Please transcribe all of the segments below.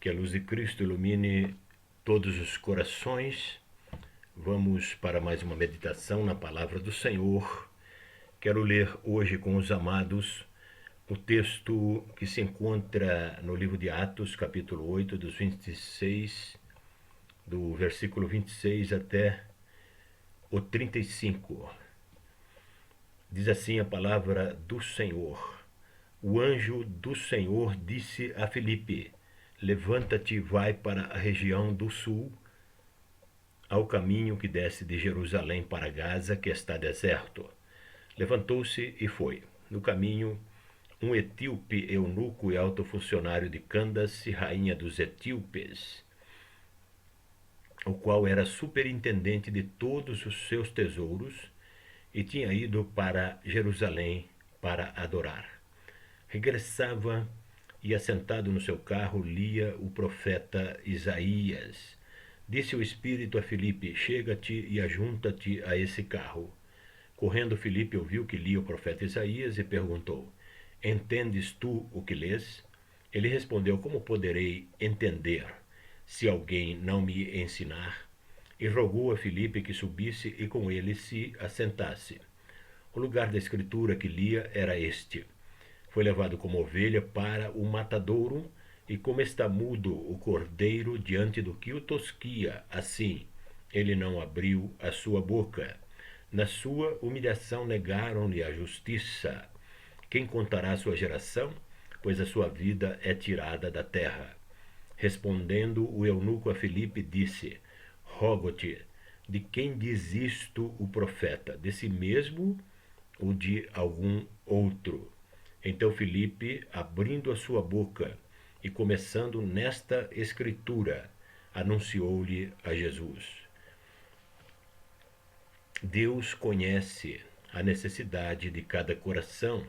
Que a luz de Cristo ilumine todos os corações. Vamos para mais uma meditação na palavra do Senhor. Quero ler hoje com os amados o texto que se encontra no livro de Atos, capítulo 8, do versículo 26 até o 35. Diz assim a palavra do Senhor. O anjo do Senhor disse a Filipe: levanta-te e vai para a região do sul, ao caminho que desce de Jerusalém para Gaza, que está deserto. Levantou-se e foi. No caminho, um etíope eunuco e alto funcionário de Candace, rainha dos etíopes, o qual era superintendente de todos os seus tesouros, e tinha ido para Jerusalém para adorar. Regressava e, assentado no seu carro, lia o profeta Isaías. Disse o Espírito a Filipe: chega-te e ajunta-te a esse carro. Correndo, Filipe ouviu que lia o profeta Isaías e perguntou: entendes tu o que lês? Ele respondeu: como poderei entender se alguém não me ensinar? E rogou a Filipe que subisse e com ele se assentasse. O lugar da escritura que lia era este: foi levado como ovelha para o matadouro, e como está mudo o cordeiro diante do que o tosquia, assim ele não abriu a sua boca. Na sua humilhação negaram-lhe a justiça. Quem contará a sua geração? Pois a sua vida é tirada da terra. Respondendo o eunuco a Filipe, disse: rogo-te, de quem diz isto o profeta? De si mesmo ou de algum outro? Então Filipe, abrindo a sua boca e começando nesta escritura, anunciou-lhe a Jesus. Deus conhece a necessidade de cada coração.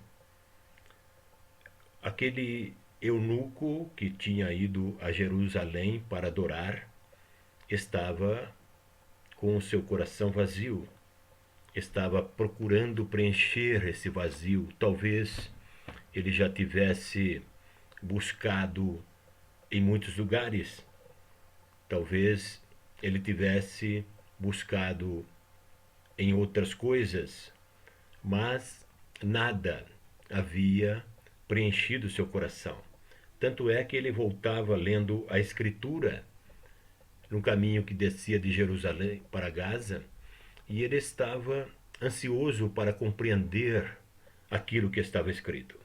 Aquele eunuco que tinha ido a Jerusalém para adorar estava com o seu coração vazio, estava procurando preencher esse vazio. Talvez ele já tivesse buscado em muitos lugares, talvez ele tivesse buscado em outras coisas, mas nada havia preenchido seu coração. Tanto é que ele voltava lendo a Escritura no caminho que descia de Jerusalém para Gaza, e ele estava ansioso para compreender aquilo que estava escrito.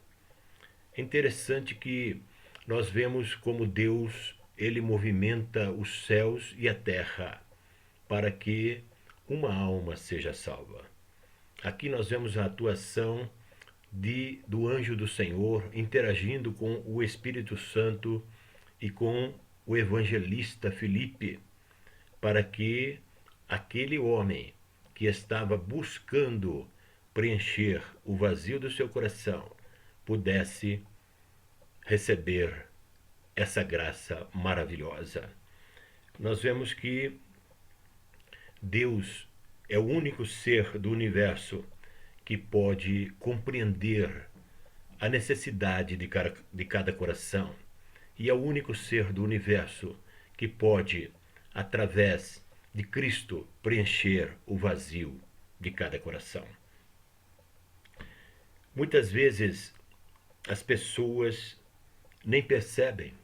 É interessante que nós vemos como Deus, ele movimenta os céus e a terra para que uma alma seja salva. Aqui nós vemos a atuação do anjo do Senhor interagindo com o Espírito Santo e com o evangelista Filipe, para que aquele homem que estava buscando preencher o vazio do seu coração pudesse receber essa graça maravilhosa. Nós vemos que Deus é o único ser do universo que pode compreender a necessidade de cada coração, e é o único ser do universo que pode, através de Cristo, preencher o vazio de cada coração. Muitas vezes as pessoas nem percebem,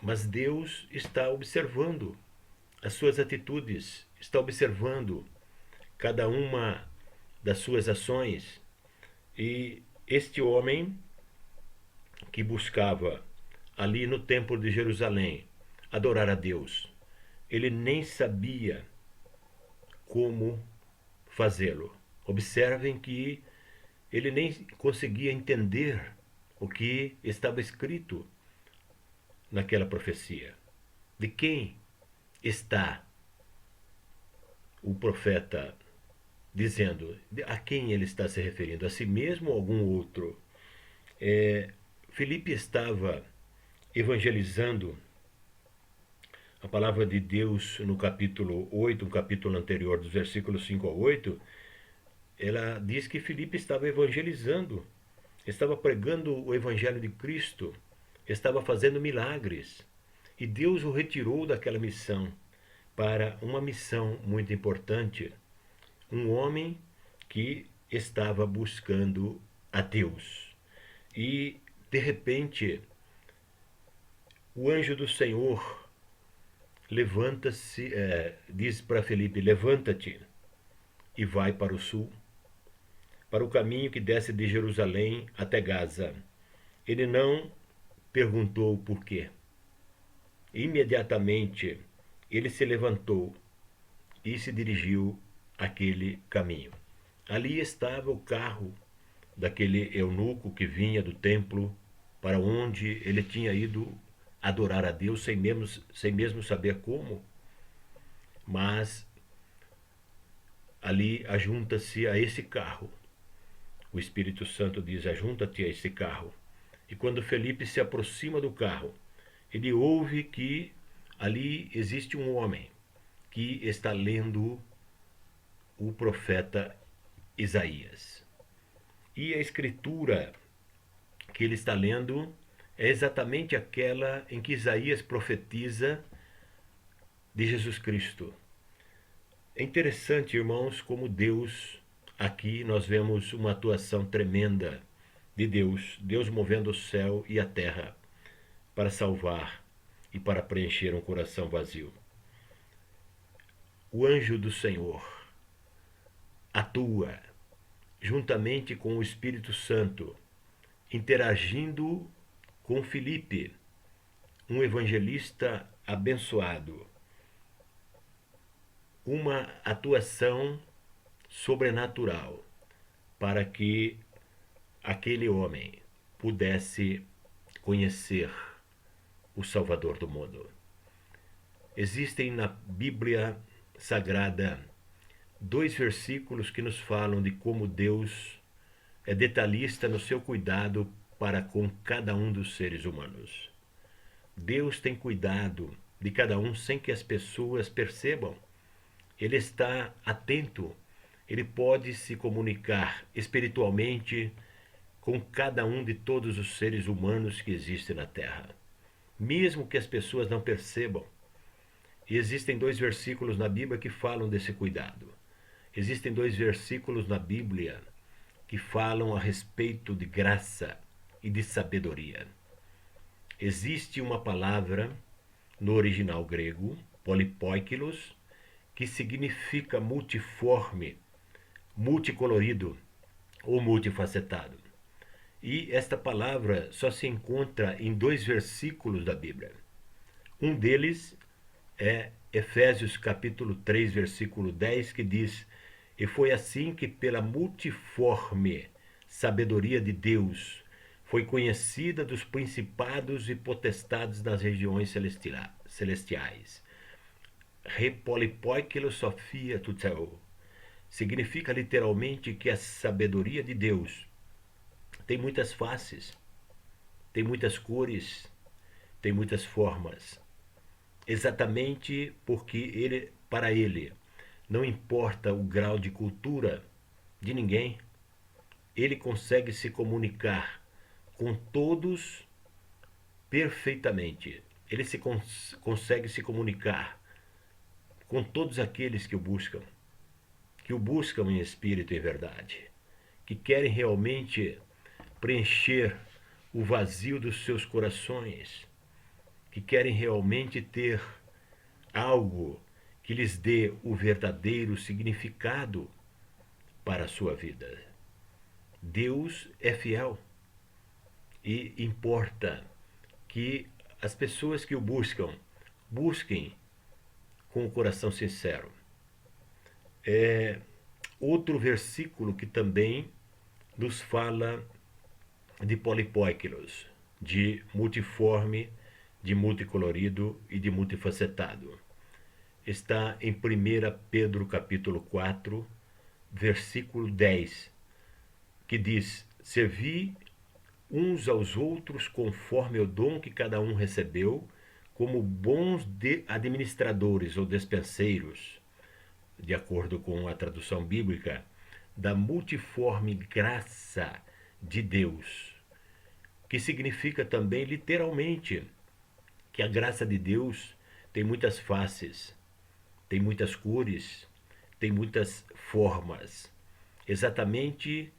mas Deus está observando as suas atitudes, está observando cada uma das suas ações. E este homem que buscava ali no templo de Jerusalém adorar a Deus, ele nem sabia como fazê-lo. Observem que ele nem conseguia entender o que estava escrito naquela profecia. De quem está o profeta dizendo? A quem ele está se referindo? A si mesmo ou a algum outro? Filipe estava evangelizando a palavra de Deus no capítulo 8, um capítulo anterior, dos versículos 5 a 8, ela diz que Filipe estava evangelizando, estava pregando o evangelho de Cristo, estava fazendo milagres. E Deus o retirou daquela missão para uma missão muito importante, um homem que estava buscando a Deus. E, de repente, o anjo do Senhor levanta-se, diz para Felipe: levanta-te e vai para o sul, para o caminho que desce de Jerusalém até Gaza. Ele não perguntou por quê. Imediatamente ele se levantou e se dirigiu àquele caminho. Ali estava o carro daquele eunuco que vinha do templo para onde ele tinha ido adorar a Deus sem mesmo saber como. Mas ali ajunta-se a esse carro. O Espírito Santo diz: ajunta-te a esse carro. E quando Felipe se aproxima do carro, ele ouve que ali existe um homem que está lendo o profeta Isaías. E a escritura que ele está lendo é exatamente aquela em que Isaías profetiza de Jesus Cristo. É interessante, irmãos, como Deus, aqui nós vemos uma atuação tremenda de Deus, Deus movendo o céu e a terra para salvar e para preencher um coração vazio. O anjo do Senhor atua juntamente com o Espírito Santo, interagindo com Filipe, um evangelista abençoado. Uma atuação sobrenatural para que aquele homem pudesse conhecer o Salvador do mundo. Existem na Bíblia Sagrada 2 versículos que nos falam de como Deus é detalhista no seu cuidado para com cada um dos seres humanos. Deus tem cuidado de cada um sem que as pessoas percebam. Ele está atento, ele pode se comunicar espiritualmente com cada um de todos os seres humanos que existem na Terra, mesmo que as pessoas não percebam. E existem 2 versículos na Bíblia que falam desse cuidado. Existem 2 versículos na Bíblia que falam a respeito de graça e de sabedoria. Existe uma palavra no original grego, polipoikilos, que significa multiforme, multicolorido ou multifacetado. E esta palavra só se encontra em 2 versículos da Bíblia. Um deles é Efésios capítulo 3, versículo 10, que diz: e foi assim que pela multiforme sabedoria de Deus foi conhecida dos principados e potestades nas regiões celestiais. Repolipoikilosofia tuteo significa literalmente que a sabedoria de Deus tem muitas faces, tem muitas cores, tem muitas formas. Exatamente porque para ele não importa o grau de cultura de ninguém, ele consegue se comunicar com todos perfeitamente. Ele consegue se comunicar com todos aqueles que o buscam em espírito e verdade, que querem realmente preencher o vazio dos seus corações, que querem realmente ter algo que lhes dê o verdadeiro significado para a sua vida. Deus é fiel e importa que as pessoas que o busquem com o coração sincero. Outro versículo que também nos fala de polipoikilos, de multiforme, de multicolorido e de multifacetado. Está em 1 Pedro capítulo 4, versículo 10, que diz: servi uns aos outros conforme o dom que cada um recebeu, como bons administradores ou despenseiros, de acordo com a tradução bíblica, da multiforme graça de Deus, que significa também literalmente que a graça de Deus tem muitas faces, tem muitas cores, tem muitas formas, exatamente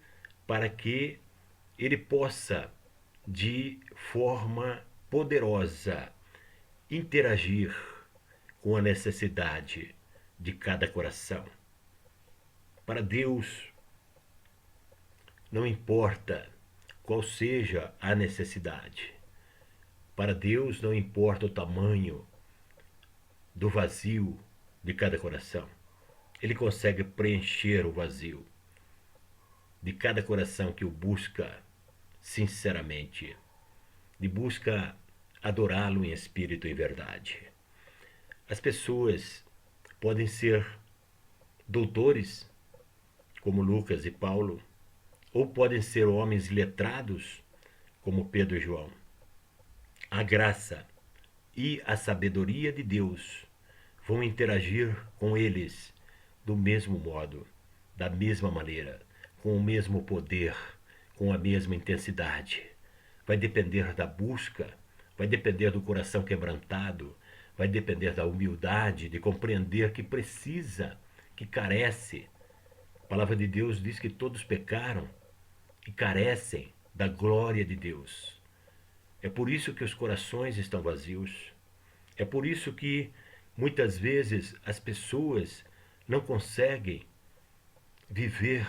para que ele possa, de forma poderosa, interagir com a necessidade de cada coração. Para Deus, não importa qual seja a necessidade. Para Deus não importa o tamanho do vazio de cada coração. Ele consegue preencher o vazio de cada coração que o busca sinceramente, de busca adorá-lo em espírito e em verdade. As pessoas podem ser doutores, como Lucas e Paulo, ou podem ser homens letrados, como Pedro e João. A graça e a sabedoria de Deus vão interagir com eles do mesmo modo, da mesma maneira, com o mesmo poder, com a mesma intensidade. Vai depender da busca, vai depender do coração quebrantado, vai depender da humildade, de compreender que precisa, que carece. A palavra de Deus diz que todos pecaram e carecem da glória de Deus. É por isso que os corações estão vazios. É por isso que muitas vezes as pessoas não conseguem viver.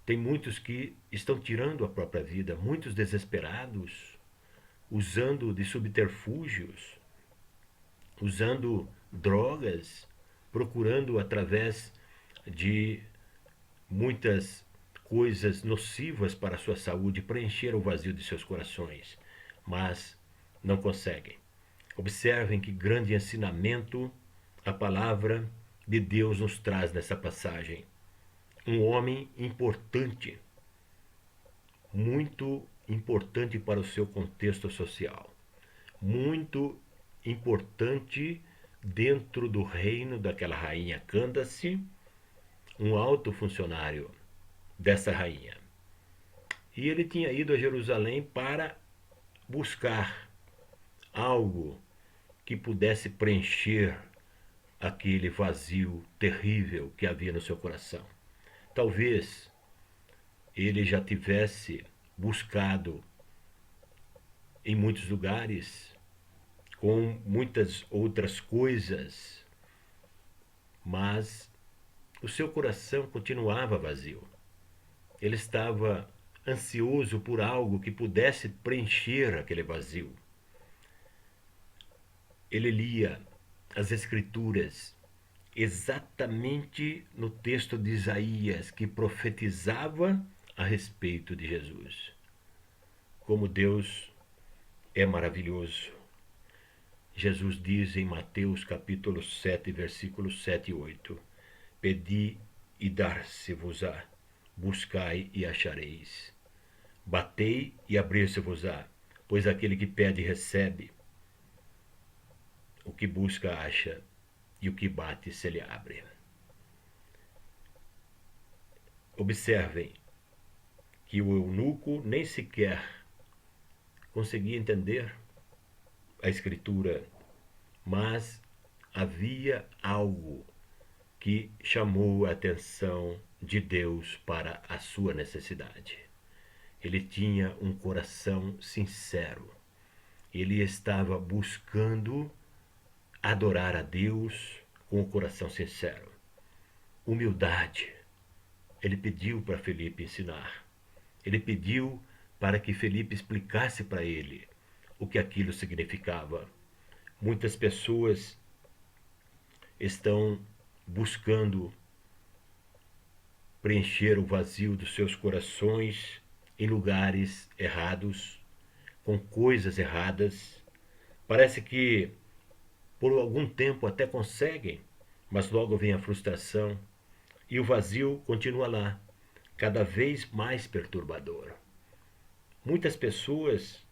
Tem muitos que estão tirando a própria vida, muitos desesperados, usando de subterfúgios, usando drogas, procurando através de muitas coisas nocivas para a sua saúde preencher o vazio de seus corações, mas não conseguem. Observem que grande ensinamento a palavra de Deus nos traz nessa passagem. Um homem importante, muito importante para o seu contexto social, muito importante dentro do reino daquela rainha Cândace, um alto funcionário dessa rainha. E ele tinha ido a Jerusalém para buscar algo que pudesse preencher aquele vazio terrível que havia no seu coração. Talvez ele já tivesse buscado em muitos lugares, com muitas outras coisas, mas o seu coração continuava vazio. Ele estava ansioso por algo que pudesse preencher aquele vazio. Ele lia as Escrituras exatamente no texto de Isaías, que profetizava a respeito de Jesus. Como Deus é maravilhoso. Jesus diz em Mateus capítulo 7, versículos 7 e 8: Pedi e dar-se-vos-á, buscai e achareis. Batei e abrir-se-vos-á, pois aquele que pede recebe, o que busca acha, e o que bate se lhe abre. Observem que o eunuco nem sequer conseguia entender a Escritura, mas havia algo que chamou a atenção de Deus para a sua necessidade. Ele tinha um coração sincero. Ele estava buscando adorar a Deus com o coração sincero. Humildade. Ele pediu para Felipe ensinar. Ele pediu para que Felipe explicasse para ele o que aquilo significava. Muitas pessoas estão buscando preencher o vazio dos seus corações em lugares errados, com coisas erradas. Parece que por algum tempo até conseguem, mas logo vem a frustração e o vazio continua lá, cada vez mais perturbador. Muitas pessoas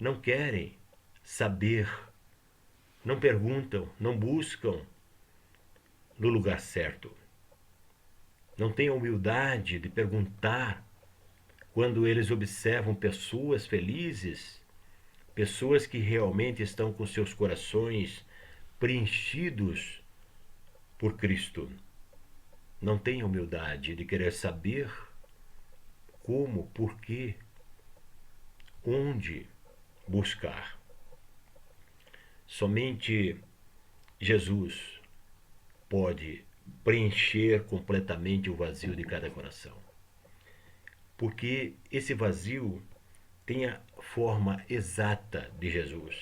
não querem saber, não perguntam, não buscam no lugar certo. Não têm a humildade de perguntar quando eles observam pessoas felizes, Pessoas que realmente estão com seus corações preenchidos por Cristo. Não têm humildade de querer saber como, por quê, onde buscar. Somente Jesus pode preencher completamente o vazio de cada coração. Porque esse vazio tem a forma exata de Jesus.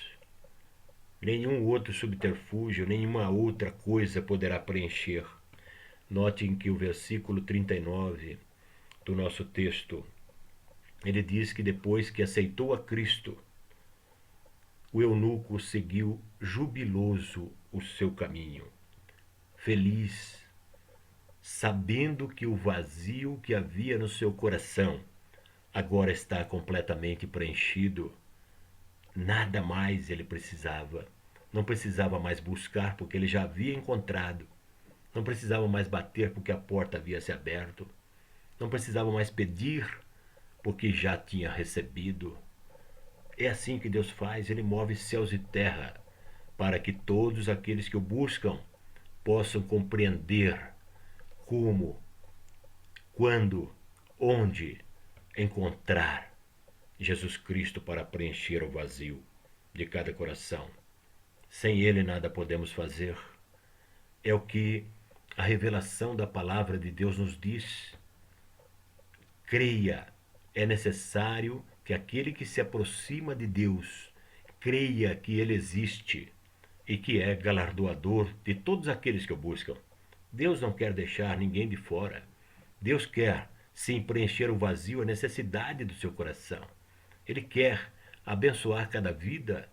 Nenhum outro subterfúgio, nenhuma outra coisa poderá preencher. Notem que o versículo 39 do nosso texto, ele diz que depois que aceitou a Cristo, o eunuco seguiu jubiloso o seu caminho, feliz, sabendo que o vazio que havia no seu coração agora está completamente preenchido. Nada mais ele precisava. Não precisava mais buscar porque ele já havia encontrado. Não precisava mais bater porque a porta havia se aberto. Não precisava mais pedir porque já tinha recebido. É assim que Deus faz, ele move céus e terra para que todos aqueles que o buscam possam compreender como, quando, onde encontrar Jesus Cristo para preencher o vazio de cada coração. Sem ele nada podemos fazer. É o que a revelação da palavra de Deus nos diz. Creia, é necessário que aquele que se aproxima de Deus creia que ele existe e que é galardoador de todos aqueles que o buscam. Deus não quer deixar ninguém de fora. Deus quer, sim, preencher o vazio, a necessidade do seu coração. Ele quer abençoar cada vida.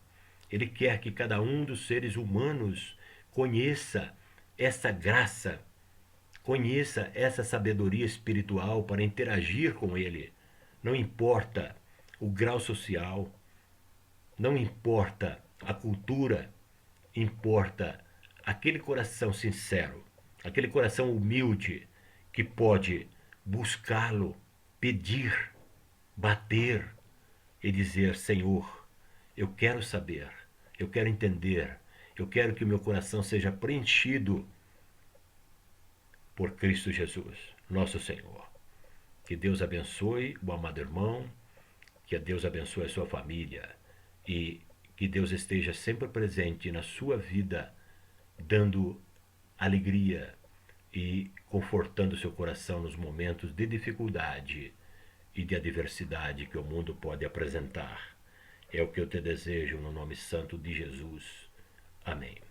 Ele quer que cada um dos seres humanos conheça essa graça, conheça essa sabedoria espiritual para interagir com Ele. Não importa o grau social, não importa a cultura, importa aquele coração sincero, aquele coração humilde que pode buscá-lo, pedir, bater e dizer: Senhor, eu quero saber, eu quero entender, eu quero que o meu coração seja preenchido por Cristo Jesus, nosso Senhor. Que Deus abençoe o amado irmão, que Deus abençoe a sua família e que Deus esteja sempre presente na sua vida, dando alegria e confortando seu coração nos momentos de dificuldade e de adversidade que o mundo pode apresentar. É o que eu te desejo no nome santo de Jesus. Amém.